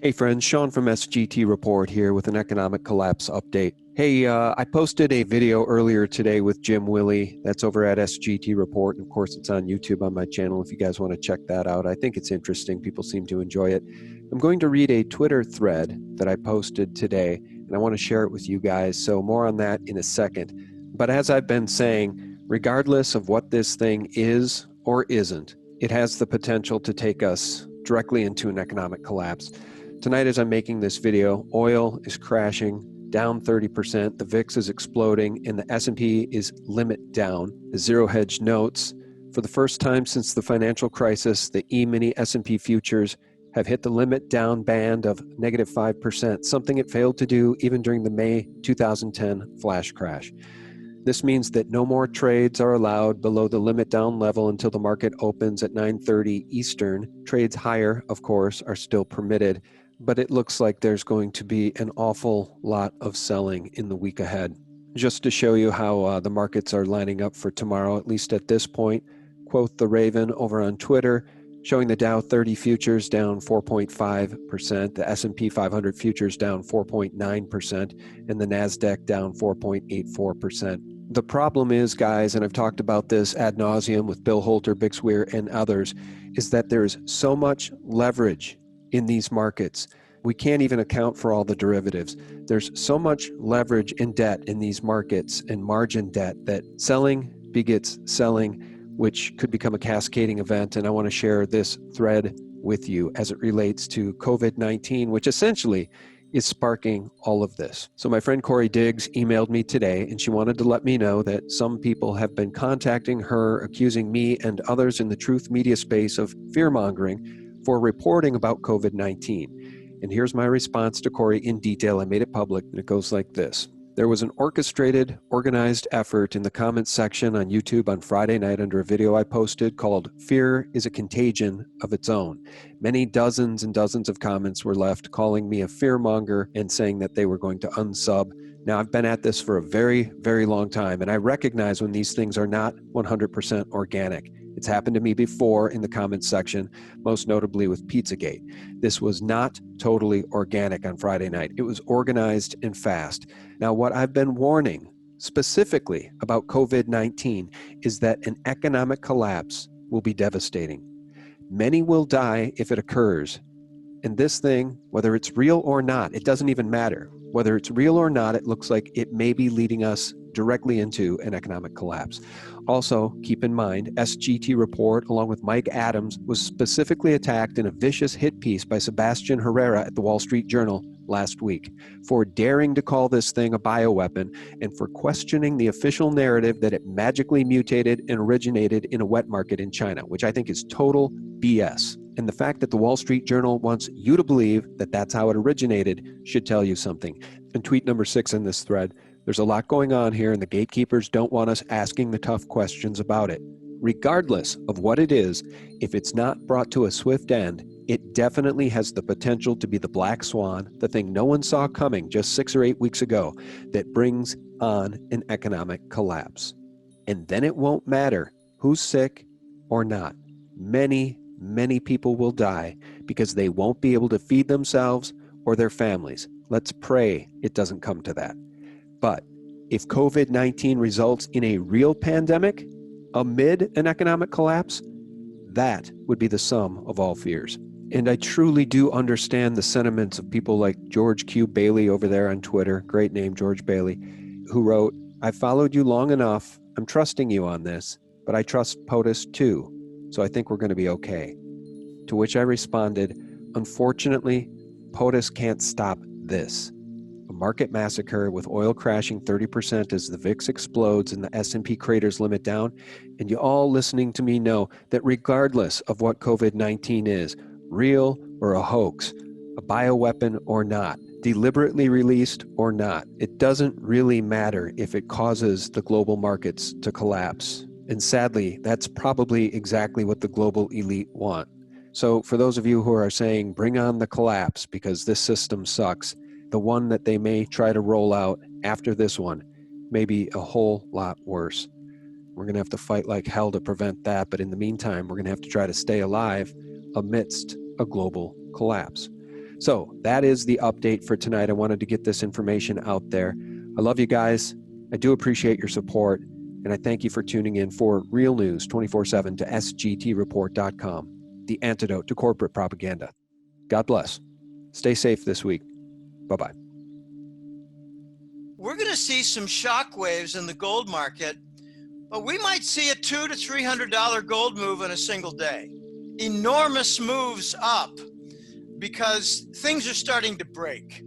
Hey friends, Sean from SGT Report here with an economic collapse update. Hey, I posted a video earlier today with Jim Willie. That's over at SGT Report. And of course, it's on YouTube on my channel if you guys want to check that out. I think it's interesting. People seem to enjoy it. I'm going to read a Twitter thread that I posted today, and I want to share it with you guys. So more on that in a second. But as I've been saying, regardless of what this thing is or isn't, it has the potential to take us directly into an economic collapse. Tonight, as I'm making this video, oil is crashing, down 30%, the VIX is exploding, and the S&P is limit down. The Zero Hedge notes, for the first time since the financial crisis, the E-mini S&P futures have hit the limit down band of negative 5%, something it failed to do even during the May 2010 flash crash. This means that no more trades are allowed below the limit down level until the market opens at 9:30 Eastern. Trades higher, of course, are still permitted, but it looks like there's going to be an awful lot of selling in the week ahead. Just to show you how the markets are lining up for tomorrow, at least at this point, quote the Raven over on Twitter, showing the Dow 30 futures down 4.5%, the S&P 500 futures down 4.9%, and the NASDAQ down 4.84%. The problem is, guys, and I've talked about this ad nauseum with Bill Holter, Bixweir, and others, is that there's so much leverage in these markets. We can't even account for all the derivatives. There's so much leverage and debt in these markets and margin debt that selling begets selling, which could become a cascading event. And I want to share this thread with you as it relates to COVID-19, which essentially is sparking all of this. So my friend Corey Diggs emailed me today, and she wanted to let me know that some people have been contacting her, accusing me and others in the truth media space of fear-mongering for reporting about COVID-19. And here's my response to Corey in detail. I made it public, and it goes like this. There was an orchestrated, organized effort in the comments section on YouTube on Friday night under a video I posted called "Fear is a Contagion of Its Own." Many dozens and dozens of comments were left calling me a fearmonger and saying that they were going to unsub. Now, I've been at this for a very, very long time, and I recognize when these things are not 100% organic. It's happened to me before in the comments section, most notably with Pizzagate. This was not totally organic on Friday night. It was organized and fast. Now, what I've been warning specifically about COVID-19 is that an economic collapse will be devastating. Many will die if it occurs. And this thing, whether it's real or not, it doesn't even matter. Whether it's real or not, it looks like it may be leading us directly into an economic collapse. Also, keep in mind, SGT Report, along with Mike Adams, was specifically attacked in a vicious hit piece by Sebastian Herrera at the Wall Street Journal last week for daring to call this thing a bioweapon and for questioning the official narrative that it magically mutated and originated in a wet market in China, which I think is total BS. And the fact that the Wall Street Journal wants you to believe that that's how it originated should tell you something. And tweet number 6 in this thread, there's a lot going on here and the gatekeepers don't want us asking the tough questions about it. Regardless of what it is, if it's not brought to a swift end, it definitely has the potential to be the black swan, the thing no one saw coming just 6 or 8 weeks ago, that brings on an economic collapse. And then it won't matter who's sick or not. Many people will die because they won't be able to feed themselves or their families. Let's pray it doesn't come to that. But if COVID-19 results in a real pandemic amid an economic collapse, that would be the sum of all fears. And I truly do understand the sentiments of people like George Q. Bailey over there on Twitter, great name, George Bailey, who wrote, "I followed you long enough. I'm trusting you on this, but I trust POTUS too. So I think we're going to be okay." To which I responded, unfortunately, POTUS can't stop this. A market massacre with oil crashing 30% as the VIX explodes and the S&P craters limit down. And you all listening to me know that regardless of what COVID-19 is, real or a hoax, a bioweapon or not, deliberately released or not, it doesn't really matter if it causes the global markets to collapse. And sadly, that's probably exactly what the global elite want. So for those of you who are saying, bring on the collapse because this system sucks, the one that they may try to roll out after this one may be a whole lot worse. We're going to have to fight like hell to prevent that, but in the meantime, we're going to have to try to stay alive amidst a global collapse. So that is the update for tonight. I wanted to get this information out there. I love you guys. I do appreciate your support. And I thank you for tuning in for real news 24/7 to sgtreport.com, the antidote to corporate propaganda. God bless. Stay safe this week. Bye-bye. We're going to see some shock waves in the gold market, but we might see a $200 to $300 gold move in a single day. Enormous moves up because things are starting to break.